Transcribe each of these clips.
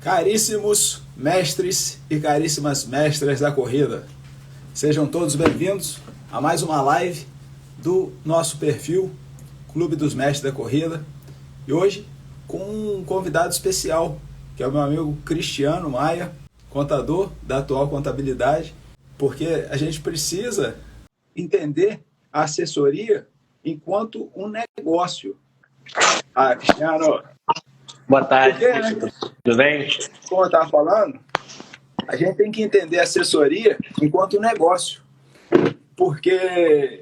Caríssimos mestres e caríssimas mestras da corrida, sejam todos bem-vindos a mais uma live do nosso perfil Clube dos Mestres da Corrida, e hoje com um convidado especial, que é o meu amigo Cristiano Maia, contador da Atual Contabilidade, porque a gente precisa entender a assessoria enquanto um negócio. Cristiano, boa tarde, porque, né, tudo bem? como eu estava falando, a gente tem que entender a assessoria enquanto um negócio, porque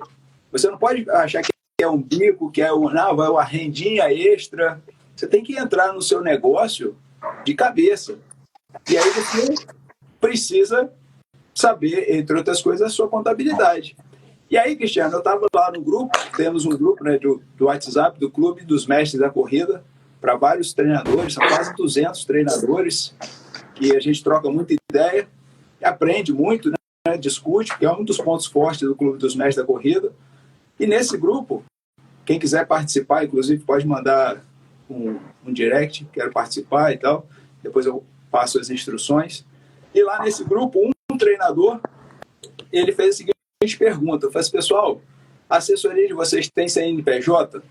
você não pode achar que é um bico, que é uma rendinha extra. Você tem que entrar no seu negócio de cabeça. E aí você precisa saber, entre outras coisas, a sua contabilidade. E aí, Cristiano, eu estava lá no grupo, temos um grupo, né, do WhatsApp, do Clube dos Mestres da Corrida, para vários treinadores, são quase 200 treinadores, e a gente troca muita ideia, aprende muito, né, discute, que é um dos pontos fortes do Clube dos Mestres da Corrida. E nesse grupo, quem quiser participar, inclusive, pode mandar um direct, quero participar e tal, depois eu passo as instruções. E lá nesse grupo, um treinador, ele fez a seguinte pergunta, falou assim: pessoal, a assessoria de vocês tem CNPJ?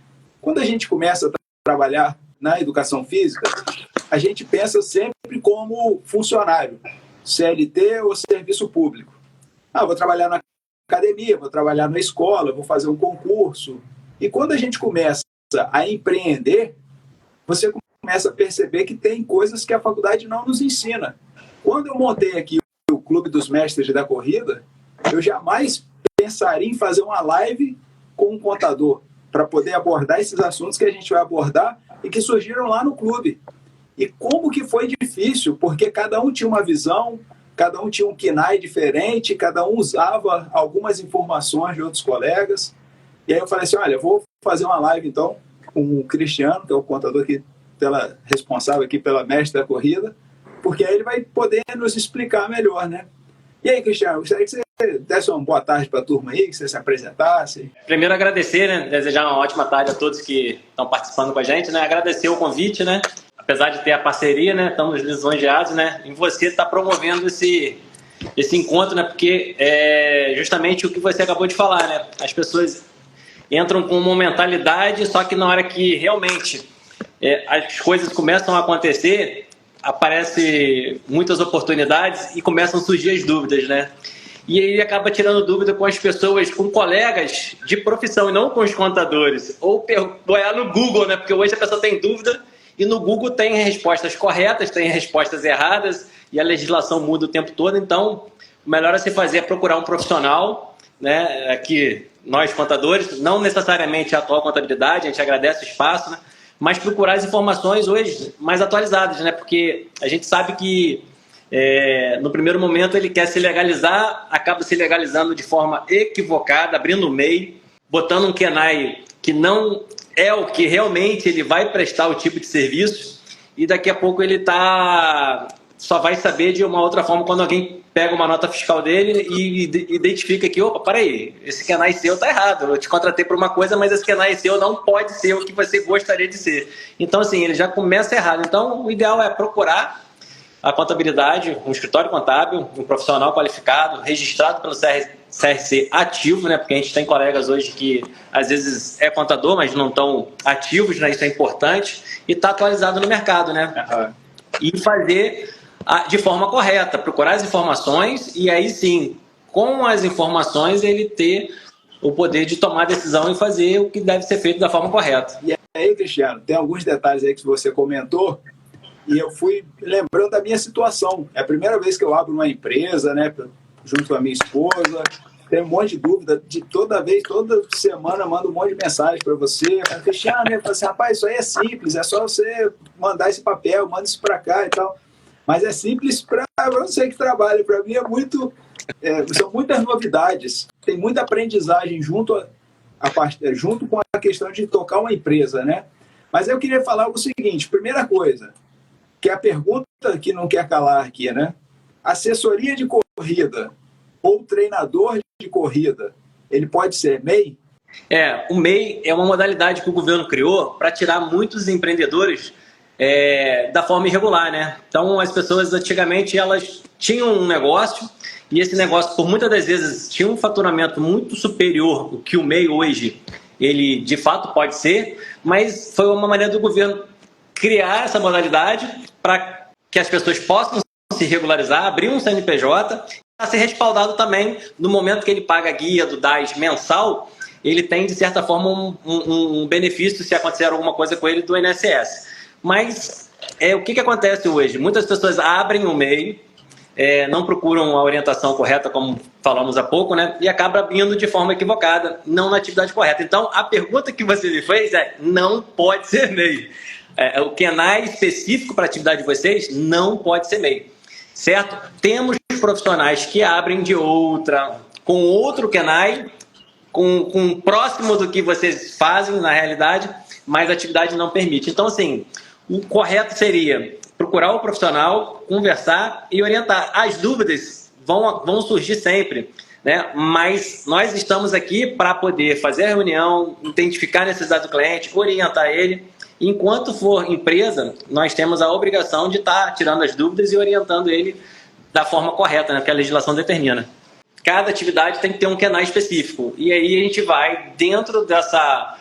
Quando a gente começa a trabalhar na educação física, a gente pensa sempre como funcionário, CLT ou serviço público. Vou trabalhar na academia, vou trabalhar na escola, vou fazer um concurso. E quando a gente começa a empreender, você começa a perceber que tem coisas que a faculdade não nos ensina. Quando eu montei aqui o Clube dos Mestres da Corrida, eu jamais pensaria em fazer uma live com um contador para poder abordar esses assuntos que a gente vai abordar e que surgiram lá no clube. E como que foi difícil, porque cada um tinha uma visão, cada um tinha um KNAI diferente, cada um usava algumas informações de outros colegas. E aí eu falei assim, olha, eu vou fazer uma live então com o Cristiano, que é o contador aqui, responsável aqui pela mestre da corrida, porque aí ele vai poder nos explicar melhor, né? E aí, Cristiano, gostaria que você desse uma boa tarde para a turma aí, que você se apresentasse. Primeiro agradecer, né? Desejar uma ótima tarde a todos que estão participando com a gente, né? Agradecer o convite, né? Apesar de ter a parceria, né? Estamos lisonjeados, né? Em você estar promovendo esse encontro, né? Porque é justamente o que você acabou de falar, né? As pessoas entram com uma mentalidade, só que na hora que realmente as coisas começam a acontecer, aparecem muitas oportunidades e começam a surgir as dúvidas, né? E aí acaba tirando dúvida com as pessoas, com colegas de profissão e não com os contadores. Ou olhar no Google, né? Porque hoje a pessoa tem dúvida e no Google tem respostas corretas, tem respostas erradas e a legislação muda o tempo todo. Então, o melhor a se fazer é procurar um profissional, né? Aqui, nós contadores, não necessariamente a Atual Contabilidade, a gente agradece o espaço, né? Mas procurar as informações hoje mais atualizadas, né? Porque a gente sabe que no primeiro momento ele quer se legalizar, acaba se legalizando de forma equivocada, abrindo o MEI, botando um KNAI que não é o que realmente ele vai prestar o tipo de serviço, e daqui a pouco ele só vai saber de uma outra forma quando alguém pega uma nota fiscal dele e identifica que, opa, peraí, esse KNAI seu está errado, eu te contratei por uma coisa, mas esse KNAI seu não pode ser o que você gostaria de ser. Então, assim, ele já começa errado. Então, o ideal é procurar a contabilidade, um escritório contábil, um profissional qualificado, registrado pelo CRC ativo, né? Porque a gente tem colegas hoje que às vezes é contador, mas não estão ativos, né? Isso é importante, e está atualizado no mercado, né? E fazer de forma correta, procurar as informações e aí sim, com as informações, ele ter o poder de tomar a decisão e fazer o que deve ser feito da forma correta. E aí, Cristiano, tem alguns detalhes aí que você comentou, e eu fui lembrando da minha situação. É a primeira vez que eu abro uma empresa, né, junto com a minha esposa. Tem um monte de dúvida. Toda semana mando um monte de mensagem para você. Cristiano, eu falo assim, rapaz, isso aí é simples. É só você mandar esse papel, manda isso para cá e tal. Mas é simples para você que trabalha. Para mim são muitas novidades. Tem muita aprendizagem junto com a questão de tocar uma empresa, né? Mas eu queria falar o seguinte. Primeira coisa, que é a pergunta que não quer calar aqui, né? Assessoria de corrida ou treinador de corrida, ele pode ser MEI? O MEI é uma modalidade que o governo criou para tirar muitos empreendedores da forma irregular, né? Então, as pessoas antigamente elas tinham um negócio e esse negócio, por muitas das vezes, tinha um faturamento muito superior ao que o MEI hoje, ele de fato pode ser, mas foi uma maneira do governo criar essa modalidade para que as pessoas possam se regularizar, abrir um CNPJ, para ser respaldado também no momento que ele paga a guia do DAS mensal, ele tem, de certa forma, um benefício se acontecer alguma coisa com ele do INSS. Mas o que acontece hoje? Muitas pessoas abrem o MEI, não procuram a orientação correta, como falamos há pouco, né? E acaba abrindo de forma equivocada, não na atividade correta. Então, a pergunta que você me fez não pode ser MEI. O KENAI específico para a atividade de vocês não pode ser MEI, certo? Temos profissionais que abrem com outro KENAI, com próximo do que vocês fazem na realidade, mas a atividade não permite. Então, assim, o correto seria procurar o profissional, conversar e orientar. As dúvidas vão surgir sempre, né? Mas nós estamos aqui para poder fazer a reunião, identificar a necessidade do cliente, orientar ele. Enquanto for empresa, nós temos a obrigação de estar tirando as dúvidas e orientando ele da forma correta, né? Que a legislação determina. Cada atividade tem que ter um KENAI específico. E aí a gente vai dentro dessa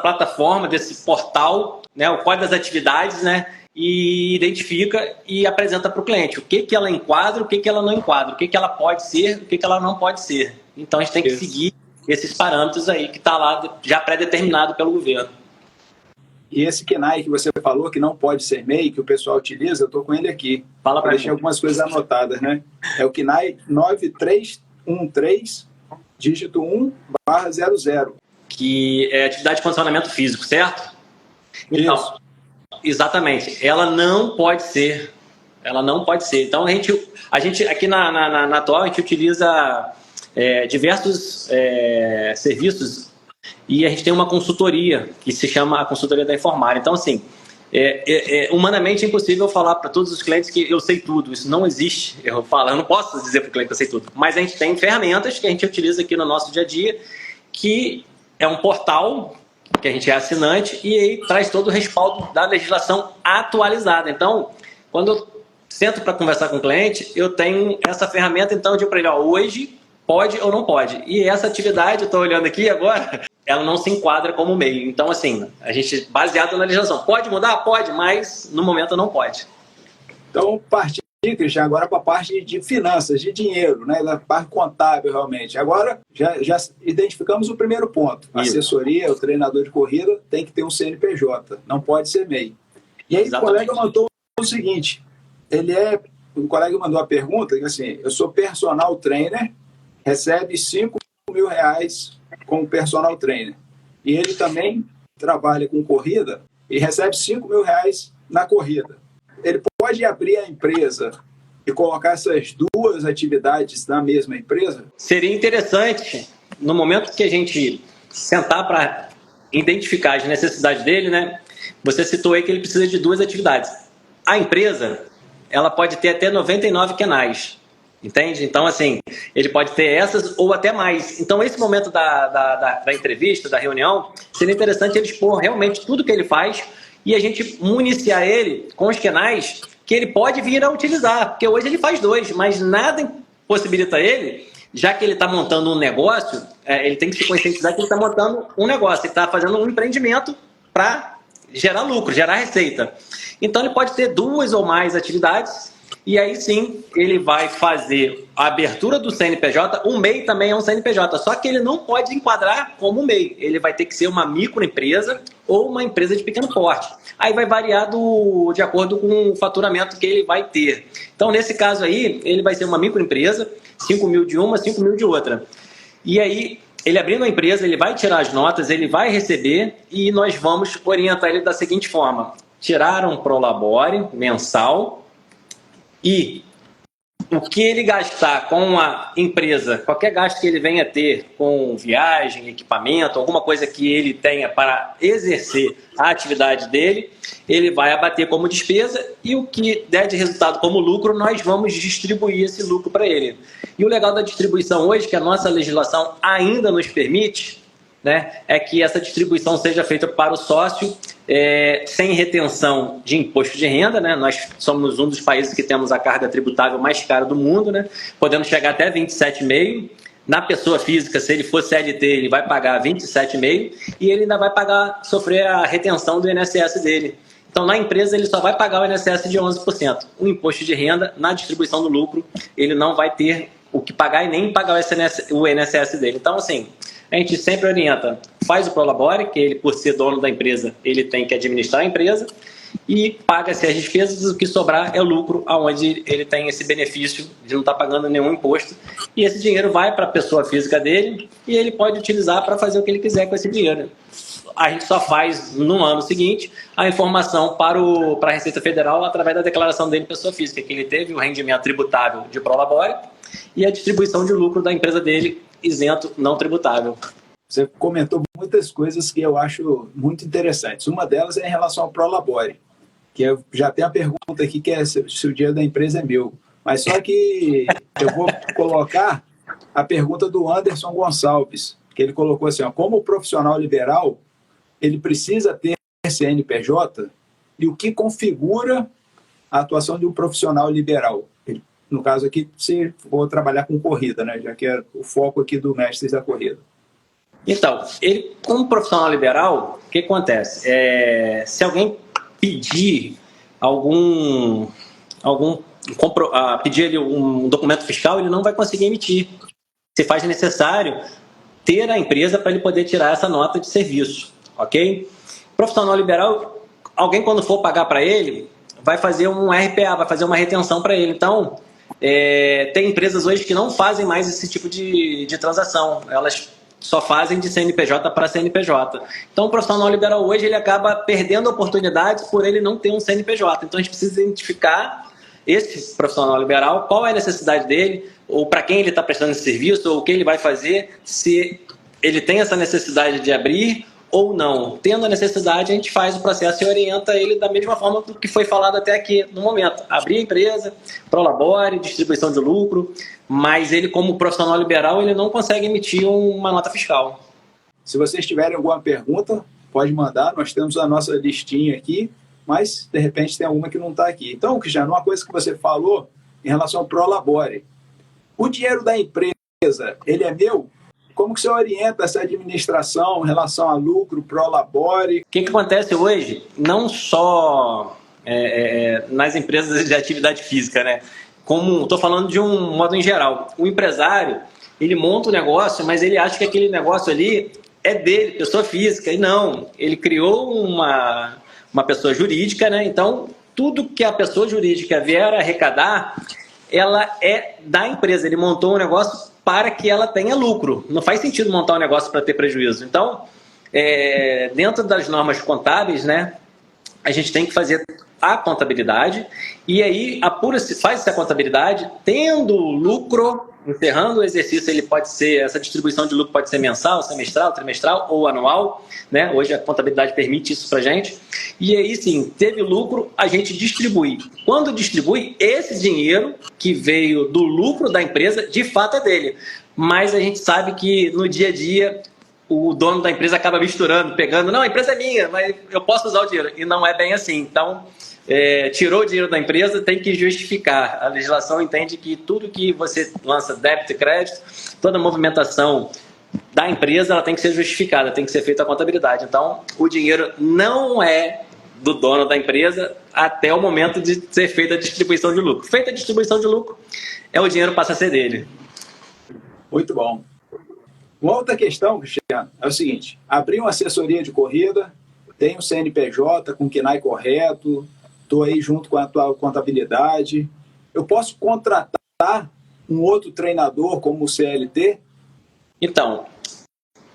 plataforma, desse portal, né, o código das atividades, né, e identifica e apresenta para o cliente o que ela enquadra, o que ela não enquadra, o que ela pode ser, o que ela não pode ser. Então a gente tem que seguir esses parâmetros aí que está lá já pré-determinado pelo governo. E esse KENAI que você falou, que não pode ser MEI, que o pessoal utiliza, eu estou com ele aqui. Fala para deixar algumas coisas anotadas, né? É o KENAI 9313, dígito 1/00. Que é atividade de condicionamento físico, certo? Então, isso. Exatamente. Ela não pode ser. Ela não pode ser. Então, a gente aqui na atual, a gente utiliza diversos serviços e a gente tem uma consultoria que se chama a consultoria da Informária. Então, assim, humanamente é impossível falar para todos os clientes que eu sei tudo. Isso não existe. Eu não posso dizer para o cliente que eu sei tudo. Mas a gente tem ferramentas que a gente utiliza aqui no nosso dia a dia, que é um portal que a gente é assinante e aí traz todo o respaldo da legislação atualizada. Então, quando eu sento para conversar com o cliente, eu tenho essa ferramenta, então eu digo para ele, hoje pode ou não pode. E essa atividade, eu estou olhando aqui agora, ela não se enquadra como MEI. Então, assim, a gente, baseado na legislação, pode mudar? Pode, mas no momento não pode. Então, Cristian, agora para a parte de finanças, de dinheiro, né, da parte contábil realmente. Agora já identificamos o primeiro ponto. A assessoria, o treinador de corrida tem que ter um CNPJ, não pode ser MEI. E aí Exatamente. O colega mandou o seguinte, o colega mandou a pergunta, assim, eu sou personal trainer, recebe R$5.000 como personal trainer. E ele também trabalha com corrida e recebe R$5.000 na corrida. Ele pode abrir a empresa e colocar essas duas atividades na mesma empresa? Seria interessante, no momento que a gente sentar para identificar as necessidades dele, né? Você citou aí que ele precisa de duas atividades. A empresa, ela pode ter até 99 KENAIs, entende? Então, assim, ele pode ter essas ou até mais. Então, esse momento da entrevista, da reunião, seria interessante ele expor realmente tudo que ele faz e a gente municiar ele com os KENAIs que ele pode vir a utilizar, porque hoje ele faz dois, mas nada possibilita ele, já que ele está montando um negócio, ele tem que se conscientizar que ele está montando um negócio, ele está fazendo um empreendimento para gerar lucro, gerar receita. Então ele pode ter duas ou mais atividades e aí sim ele vai fazer a abertura do CNPJ. O MEI também é um CNPJ, só que ele não pode enquadrar como MEI. Ele vai ter que ser uma microempresa ou uma empresa de pequeno porte. Aí vai variar de acordo com o faturamento que ele vai ter. Então, nesse caso aí, ele vai ser uma microempresa, 5 mil de uma, 5 mil de outra. E aí, ele abrindo a empresa, ele vai tirar as notas, ele vai receber e nós vamos orientar ele da seguinte forma. Tirar um Prolabore mensal e o que ele gastar com a empresa, qualquer gasto que ele venha a ter com viagem, equipamento, alguma coisa que ele tenha para exercer a atividade dele, ele vai abater como despesa e o que der de resultado como lucro, nós vamos distribuir esse lucro para ele. E o legal da distribuição hoje, que a nossa legislação ainda nos permite, né, é que essa distribuição seja feita para o sócio sem retenção de imposto de renda, né? Nós somos um dos países que temos a carga tributável mais cara do mundo, né? Podendo chegar até 27,5%. Na pessoa física, se ele for CLT, ele vai pagar 27,5% e ele ainda vai sofrer a retenção do INSS dele. Então, na empresa, ele só vai pagar o INSS de 11%. O imposto de renda, na distribuição do lucro, ele não vai ter o que pagar e nem pagar o INSS dele. Então, assim, a gente sempre orienta, faz o Prolabore, que ele, por ser dono da empresa, ele tem que administrar a empresa, e paga-se as despesas, o que sobrar é o lucro, onde ele tem esse benefício de não estar pagando nenhum imposto, e esse dinheiro vai para a pessoa física dele e ele pode utilizar para fazer o que ele quiser com esse dinheiro. A gente só faz no ano seguinte a informação para a Receita Federal através da declaração dele pessoa física, que ele teve o rendimento tributável de Prolabore e a distribuição de lucro da empresa dele isento, não tributável. Você comentou muitas coisas que eu acho muito interessantes. Uma delas é em relação ao Prolabore, que eu já tenho a pergunta aqui, que é se o dinheiro da empresa é meu. Mas só que eu vou colocar a pergunta do Anderson Gonçalves, que ele colocou assim, ó, como profissional liberal, ele precisa ter CNPJ e o que configura a atuação de um profissional liberal? No caso aqui, se for trabalhar com corrida, né? Já que é o foco aqui do Mestres da Corrida. Então, ele, como profissional liberal, o que acontece? Se alguém pedir pedir ele um documento fiscal, ele não vai conseguir emitir. Se faz necessário ter a empresa para ele poder tirar essa nota de serviço, ok? Profissional liberal, alguém quando for pagar para ele, vai fazer um RPA, vai fazer uma retenção para ele. Então, tem empresas hoje que não fazem mais esse tipo de transação. Elas só fazem de CNPJ para CNPJ. Então, o profissional liberal hoje ele acaba perdendo oportunidades por ele não ter um CNPJ. Então, a gente precisa identificar esse profissional liberal, qual é a necessidade dele, ou para quem ele está prestando esse serviço, ou o que ele vai fazer, se ele tem essa necessidade de abrir ou não. Tendo a necessidade, a gente faz o processo e orienta ele da mesma forma do que foi falado até aqui no momento. Abrir a empresa, Prolabore, distribuição de lucro, mas ele, como profissional liberal, ele não consegue emitir uma nota fiscal. Se vocês tiverem alguma pergunta, pode mandar. Nós temos a nossa listinha aqui, mas, de repente, tem alguma que não está aqui. Então, Cristiano, uma coisa que você falou em relação ao Prolabore. O dinheiro da empresa, ele é meu? Como que você orienta essa administração em relação a lucro, Prolabore? O que acontece hoje, não só nas empresas de atividade física, né? Como estou falando de um modo em geral. O empresário, ele monta um negócio, mas ele acha que aquele negócio ali é dele, pessoa física. E não, ele criou uma pessoa jurídica, né? Então, tudo que a pessoa jurídica vier a arrecadar, ela é da empresa. Ele montou um negócio para que ela tenha lucro. Não faz sentido montar um negócio para ter prejuízo. Então, dentro das normas contábeis, né, a gente tem que fazer a contabilidade e aí faz essa contabilidade tendo lucro, encerrando o exercício, essa distribuição de lucro pode ser mensal, semestral, trimestral ou anual, né? Hoje a contabilidade permite isso para a gente. E aí sim, teve lucro, a gente distribui. Quando distribui, esse dinheiro que veio do lucro da empresa, de fato é dele. Mas a gente sabe que no dia a dia o dono da empresa acaba misturando, pegando, não, a empresa é minha, mas eu posso usar o dinheiro. E não é bem assim. Então, tirou o dinheiro da empresa, tem que justificar. A legislação entende que tudo que você lança débito e crédito, toda movimentação da empresa, ela tem que ser justificada, tem que ser feita a contabilidade. Então, o dinheiro não é do dono da empresa até o momento de ser feita a distribuição de lucro. Feita a distribuição de lucro, o dinheiro passa a ser dele. Muito bom. Uma outra questão, Cristiano, é o seguinte: abri uma assessoria de corrida, tenho CNPJ com KNAI correto, estou aí junto com a tua contabilidade. Eu posso contratar um outro treinador como o CLT? Então,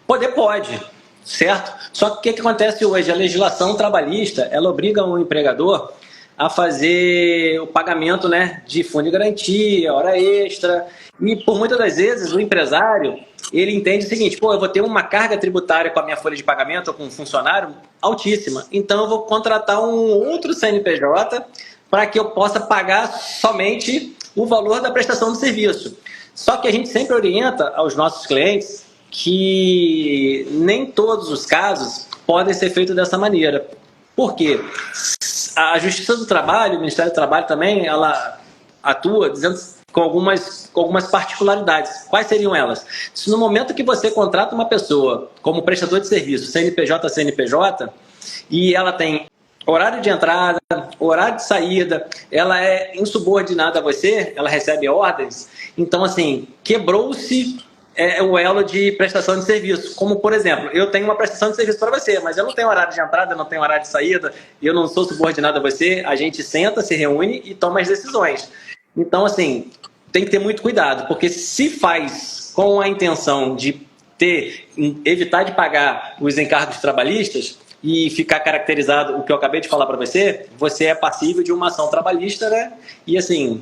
pode, certo? Só que o que acontece hoje? A legislação trabalhista, ela obriga o empregador a fazer o pagamento, né, de fundo de garantia, hora extra, e por muitas das vezes o empresário, ele entende o seguinte: eu vou ter uma carga tributária com a minha folha de pagamento ou com um funcionário altíssima, então eu vou contratar um outro CNPJ para que eu possa pagar somente o valor da prestação do serviço. Só que a gente sempre orienta aos nossos clientes que nem todos os casos podem ser feitos dessa maneira. Por quê? A Justiça do Trabalho, o Ministério do Trabalho também, ela atua dizendo com algumas particularidades. Quais seriam elas? Se no momento que você contrata uma pessoa como prestador de serviço, CNPJ, CNPJ, e ela tem horário de entrada, horário de saída, ela é insubordinada a você, ela recebe ordens, então assim, quebrou-se o elo de prestação de serviço. Como, por exemplo, eu tenho uma prestação de serviço para você, mas eu não tenho horário de entrada, eu não tenho horário de saída, eu não sou subordinado a você, a gente senta, se reúne e toma as decisões. Então, assim, tem que ter muito cuidado, porque se faz com a intenção de evitar de pagar os encargos trabalhistas e ficar caracterizado o que eu acabei de falar para você, você é passível de uma ação trabalhista, né? E assim,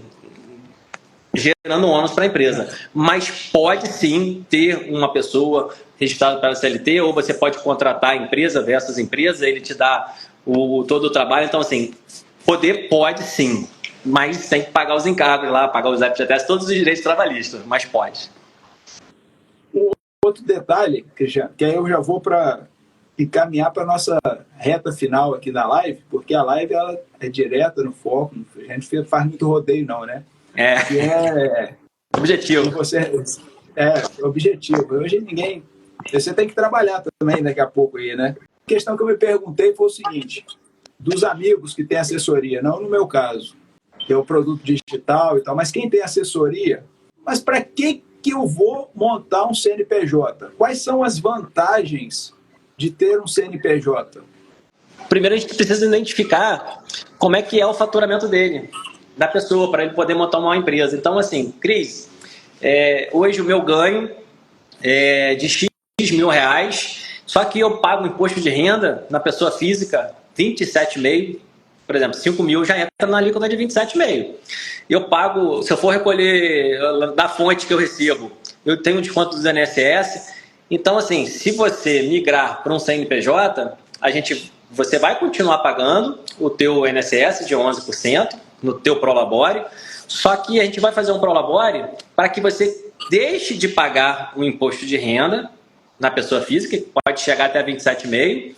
gerando ônus para a empresa. Mas pode sim ter uma pessoa registrada pela CLT, ou você pode contratar a empresa versus empresa, ele te dá todo o trabalho. Então, assim, pode sim, mas tem que pagar os encargos lá, pagar os FGTS, todos os direitos trabalhistas, mas pode. Um outro detalhe, Cristiano, que aí eu já vou encaminhar para a nossa reta final aqui da live, porque a live ela é direta no foco, a gente faz muito rodeio não, né? Que é objetivo. Objetivo. Hoje você tem que trabalhar também daqui a pouco aí, né? A questão que eu me perguntei foi o seguinte: dos amigos que têm assessoria, não no meu caso, que é o produto digital e tal, mas quem tem assessoria, mas para que eu vou montar um CNPJ? Quais são as vantagens de ter um CNPJ? Primeiro a gente precisa identificar como é que é o faturamento dele, da pessoa, para ele poder montar uma empresa. Então, assim, Cris, hoje o meu ganho é de X mil reais, só que eu pago imposto de renda na pessoa física 27,5%, por exemplo, 5 mil já entra na alíquota de 27,5%. Eu pago, se eu for recolher da fonte que eu recebo, eu tenho um desconto do INSS. Então, assim, se você migrar para um CNPJ, você vai continuar pagando o teu INSS de 11%, no teu Prolabore, só que a gente vai fazer um Prolabore para que você deixe de pagar o imposto de renda na pessoa física, que pode chegar até 27,5%,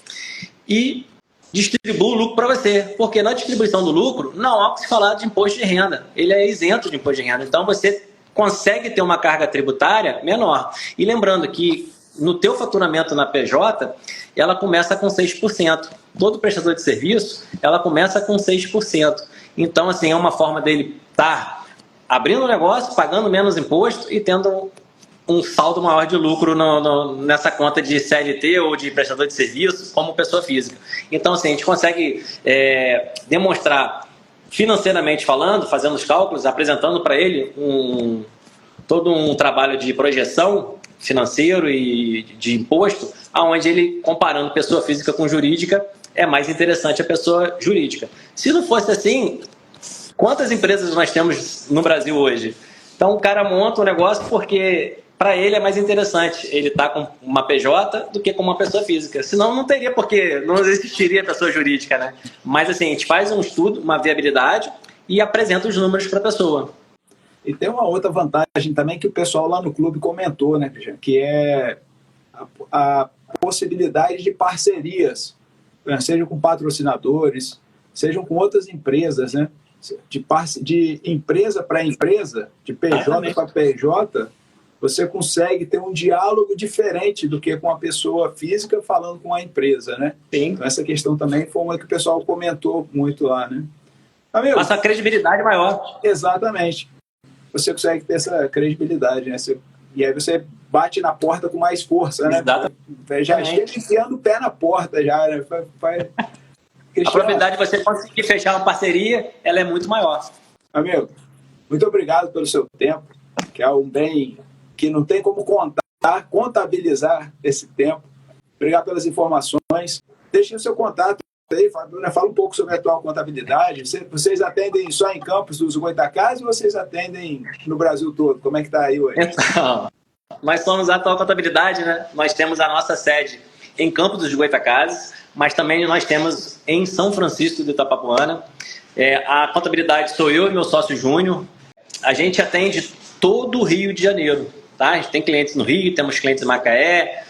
e distribua o lucro para você, porque na distribuição do lucro não há o que se falar de imposto de renda, ele é isento de imposto de renda, então você consegue ter uma carga tributária menor. E lembrando que no teu faturamento na PJ, ela começa com 6%. Todo prestador de serviço, ela começa com 6%. Então, assim, é uma forma dele estar abrindo um negócio, pagando menos imposto e tendo um saldo maior de lucro nessa conta de CLT ou de prestador de serviço como pessoa física. Então, assim, a gente consegue demonstrar financeiramente falando, fazendo os cálculos, apresentando para ele todo um trabalho de projeção financeiro e de imposto, aonde ele, comparando pessoa física com jurídica, é mais interessante a pessoa jurídica. Se não fosse assim, quantas empresas nós temos no Brasil hoje? Então o cara monta um negócio porque para ele é mais interessante ele estar com uma PJ do que com uma pessoa física. Senão não teria, porque não existiria pessoa jurídica, né? Mas assim, a gente faz um estudo, uma viabilidade e apresenta os números para a pessoa. E tem uma outra vantagem também que o pessoal lá no clube comentou, né, que é a possibilidade de parcerias, sejam com patrocinadores, sejam com outras empresas, né? De empresa para empresa, de PJ para PJ, você consegue ter um diálogo diferente do que com a pessoa física falando com a empresa, né? Sim. Então, essa questão também foi uma que o pessoal comentou muito lá, né? Amigo, passa a credibilidade maior. Exatamente. Você consegue ter essa credibilidade, né? E aí você bate na porta com mais força, né? Exatamente. Já chega enfiando o pé na porta, já, né? A probabilidade de você conseguir fechar uma parceria, ela é muito maior. Amigo, muito obrigado pelo seu tempo, que é um bem que não tem como contabilizar esse tempo. Obrigado pelas informações. Deixe o seu contato aí, fala um pouco sobre a atual contabilidade. Vocês atendem só em Campos dos Goytacazes ou vocês atendem no Brasil todo? Como é que está aí hoje? Então, nós somos a atual contabilidade, né? Nós temos a nossa sede em Campos dos Goytacazes, mas também nós temos em São Francisco de Itapapuana. A contabilidade sou eu e meu sócio Júnior. A gente atende todo o Rio de Janeiro, tá? A gente tem clientes no Rio, temos clientes em Macaé,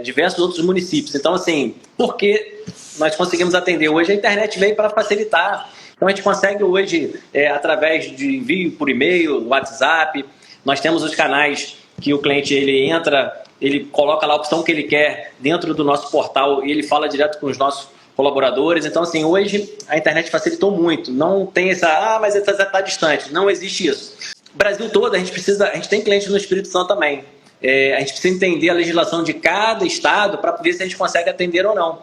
diversos outros municípios. Então, assim, porque nós conseguimos atender. Hoje a internet veio para facilitar. Então a gente consegue hoje, através de envio por e-mail, WhatsApp, nós temos os canais que o cliente ele entra, ele coloca lá a opção que ele quer dentro do nosso portal e ele fala direto com os nossos colaboradores. Então, assim, hoje a internet facilitou muito. Não tem mas está distante. Não existe isso. Brasil todo, a gente tem clientes no Espírito Santo também. A gente precisa entender a legislação de cada estado para ver se a gente consegue atender ou não.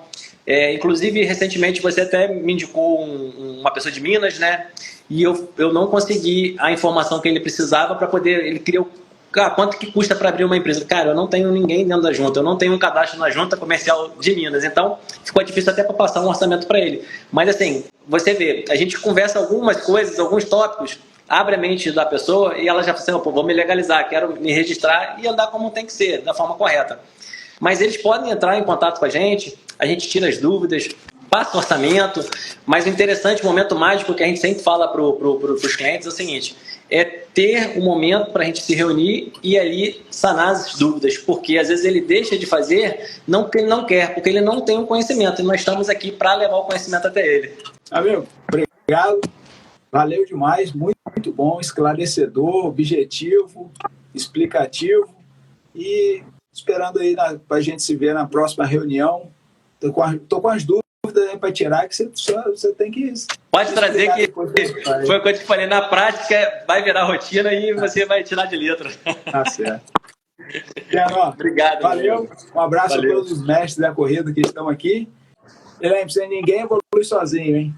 Inclusive, recentemente, você até me indicou uma pessoa de Minas, né? E eu não consegui a informação que ele precisava para poder... Ele queria... quanto que custa para abrir uma empresa? Cara, eu não tenho ninguém dentro da junta, eu não tenho um cadastro na junta comercial de Minas, então ficou difícil até para passar um orçamento para ele. Mas assim, você vê, a gente conversa algumas coisas, alguns tópicos, abre a mente da pessoa e ela já fala assim, pô, vou me legalizar, quero me registrar e andar como tem que ser, da forma correta. Mas eles podem entrar em contato com a gente tira as dúvidas, passa o orçamento, mas o interessante, o momento mágico que a gente sempre fala para os clientes é o seguinte, é ter um momento para a gente se reunir e ali sanar as dúvidas, porque às vezes ele deixa de fazer não porque ele não quer, porque ele não tem o conhecimento, e nós estamos aqui para levar o conhecimento até ele. Amigo, obrigado, valeu demais, muito, muito bom, esclarecedor, objetivo, explicativo, e esperando aí para a gente se ver na próxima reunião. Tô com as dúvidas para tirar, que você tem que... Pode trazer que foi o que eu te falei, na prática vai virar rotina e você vai tirar de letra. Tá certo. Tiago, obrigado. Valeu, amigo. Um abraço a todos os mestres da corrida que estão aqui. E lembre-se, ninguém evolui sozinho, hein?